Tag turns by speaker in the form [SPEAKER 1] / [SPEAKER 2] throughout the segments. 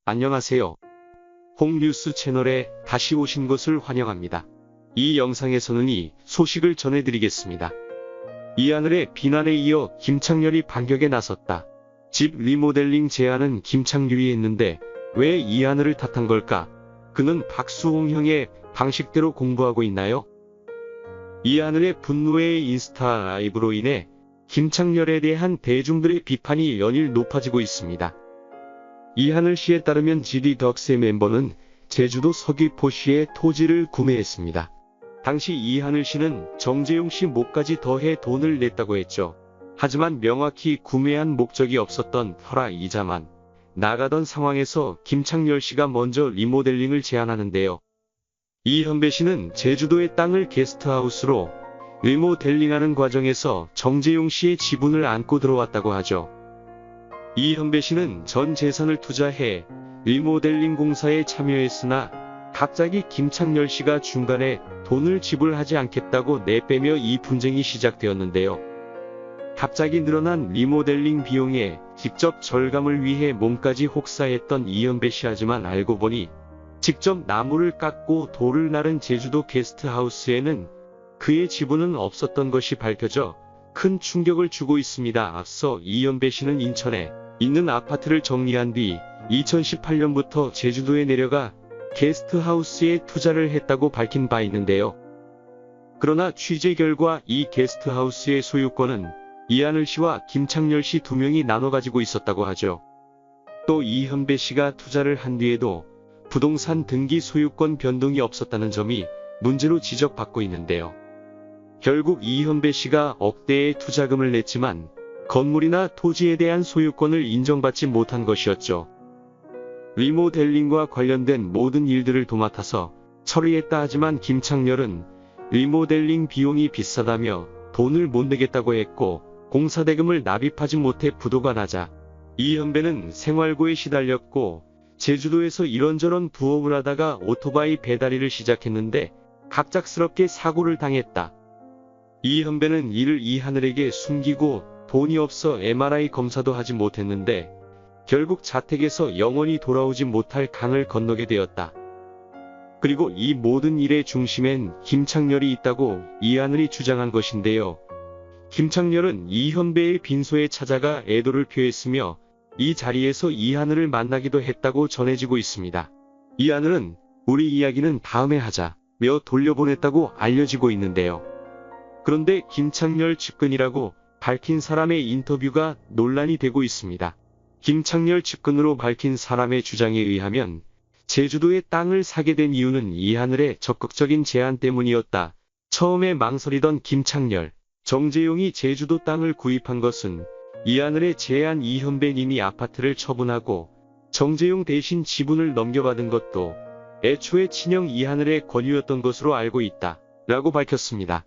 [SPEAKER 1] 안녕하세요. 홍뉴스 채널에 다시 오신 것을 환영합니다. 이 영상에서는 이 소식을 전해드리겠습니다. 이하늘의 비난에 이어 김창렬이 반격에 나섰다. 집 리모델링 제안은 김창렬이 했는데 왜 이하늘을 탓한 걸까? 그는 박수홍 형의 방식대로 공부하고 있나요? 이하늘의 분노의 인스타 라이브로 인해 김창렬에 대한 대중들의 비판이 연일 높아지고 있습니다. 이하늘 씨에 따르면 GD덕스의 멤버는 제주도 서귀포시의 토지를 구매했습니다. 당시 이하늘 씨는 정재용 씨 몫까지 더해 돈을 냈다고 했죠. 하지만 명확히 구매한 목적이 없었던 터라이자만 나가던 상황에서 김창렬 씨가 먼저 리모델링을 제안하는데요. 이현배 씨는 제주도의 땅을 게스트하우스로 리모델링하는 과정에서 정재용 씨의 지분을 안고 들어왔다고 하죠. 이현배 씨는 전 재산을 투자해 리모델링 공사에 참여했으나 갑자기 김창렬 씨가 중간에 돈을 지불하지 않겠다고 내빼며 이 분쟁이 시작되었는데요. 갑자기 늘어난 리모델링 비용에 직접 절감을 위해 몸까지 혹사했던 이현배 씨, 하지만 알고 보니 직접 나무를 깎고 돌을 나른 제주도 게스트하우스에는 그의 지분은 없었던 것이 밝혀져 큰 충격을 주고 있습니다. 앞서 이현배 씨는 인천에 있는 아파트를 정리한 뒤 2018년부터 제주도에 내려가 게스트하우스에 투자를 했다고 밝힌 바 있는데요. 그러나 취재 결과 이 게스트하우스의 소유권은 이하늘 씨와 김창렬 씨 두 명이 나눠 가지고 있었다고 하죠. 또 이현배 씨가 투자를 한 뒤에도 부동산 등기 소유권 변동이 없었다는 점이 문제로 지적받고 있는데요. 결국 이현배 씨가 억대의 투자금을 냈지만 건물이나 토지에 대한 소유권을 인정받지 못한 것이었죠. 리모델링과 관련된 모든 일들을 도맡아서 처리했다 하지만 김창렬은 리모델링 비용이 비싸다며 돈을 못 내겠다고 했고, 공사대금을 납입하지 못해 부도가 나자 이현배는 생활고에 시달렸고 제주도에서 이런저런 부업을 하다가 오토바이 배달일을 시작했는데 갑작스럽게 사고를 당했다. 이현배는 이를 이하늘에게 숨기고 돈이 없어 MRI 검사도 하지 못했는데 결국 자택에서 영원히 돌아오지 못할 강을 건너게 되었다. 그리고 이 모든 일의 중심엔 김창렬이 있다고 이하늘이 주장한 것인데요. 김창렬은 이현배의 빈소에 찾아가 애도를 표했으며 이 자리에서 이하늘을 만나기도 했다고 전해지고 있습니다. 이하늘은 우리 이야기는 다음에 하자며 돌려보냈다고 알려지고 있는데요. 그런데 김창렬 측근이라고 밝힌 사람의 인터뷰가 논란이 되고 있습니다. 김창렬 측근으로 밝힌 사람의 주장에 의하면 제주도의 땅을 사게 된 이유는 이하늘의 적극적인 제안 때문이었다. 처음에 망설이던 김창렬, 정재용이 제주도 땅을 구입한 것은 이하늘의 제안, 이현배님이 아파트를 처분하고 정재용 대신 지분을 넘겨받은 것도 애초에 친형 이하늘의 권유였던 것으로 알고 있다 라고 밝혔습니다.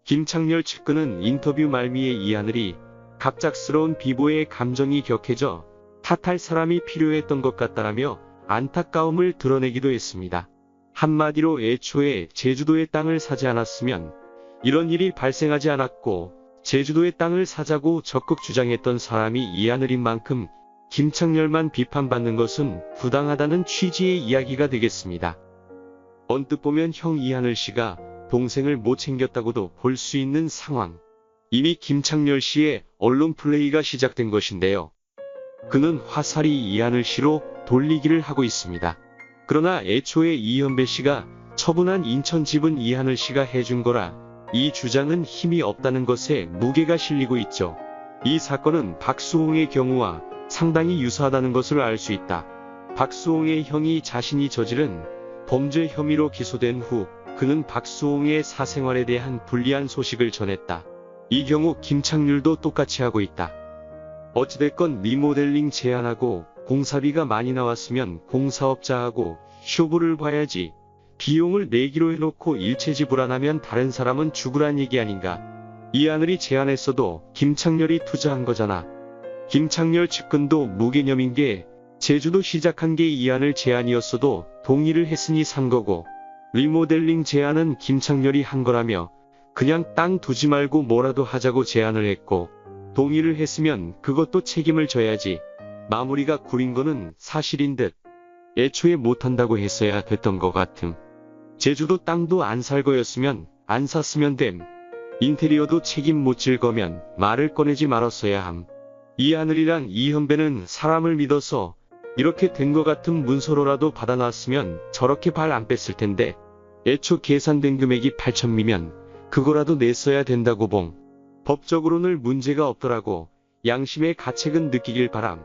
[SPEAKER 1] 김창렬 측근은 인터뷰 말미에 이하늘이 갑작스러운 비보에 감정이 격해져 탓할 사람이 필요했던 것 같다라며 안타까움을 드러내기도 했습니다. 한마디로 애초에 제주도의 땅을 사지 않았으면 이런 일이 발생하지 않았고 제주도의 땅을 사자고 적극 주장했던 사람이 이하늘인 만큼 김창렬만 비판받는 것은 부당하다는 취지의 이야기가 되겠습니다. 언뜻 보면 형 이하늘 씨가 동생을 못 챙겼다고도 볼 수 있는 상황. 이미 김창렬 씨의 언론 플레이가 시작된 것인데요. 그는 화살이 이하늘 씨로 돌리기를 하고 있습니다. 그러나 애초에 이현배 씨가 처분한 인천 집은 이하늘 씨가 해준 거라 이 주장은 힘이 없다는 것에 무게가 실리고 있죠. 이 사건은 박수홍의 경우와 상당히 유사하다는 것을 알 수 있다. 박수홍의 형이 자신이 저지른 범죄 혐의로 기소된 후 그는 박수홍의 사생활에 대한 불리한 소식을 전했다. 이 경우 김창렬도 똑같이 하고 있다. 어찌됐건 리모델링 제안하고 공사비가 많이 나왔으면 공사업자하고 쇼부를 봐야지. 비용을 내기로 해놓고 일체 지불 안 하면 다른 사람은 죽으란 얘기 아닌가. 이하늘이 제안했어도 김창렬이 투자한 거잖아. 김창렬 측근도 무개념인 게 제주도 시작한 게 이하늘 제안이었어도 동의를 했으니 산 거고, 리모델링 제안은 김창렬이 한 거라며 그냥 땅 두지 말고 뭐라도 하자고 제안을 했고, 동의를 했으면 그것도 책임을 져야지. 마무리가 구린 거는 사실인 듯. 애초에 못한다고 했어야 됐던 것 같음. 제주도 땅도 안 살 거였으면 안 샀으면 됨. 인테리어도 책임 못 질 거면 말을 꺼내지 말았어야 함. 이하늘이랑 이현배는 사람을 믿어서 이렇게 된 거 같은 문서로라도 받아놨으면 저렇게 발 안 뺐을 텐데, 애초 계산된 금액이 8천미면 그거라도 냈어야 된다고 봉. 법적으로는 문제가 없더라고. 양심의 가책은 느끼길 바람.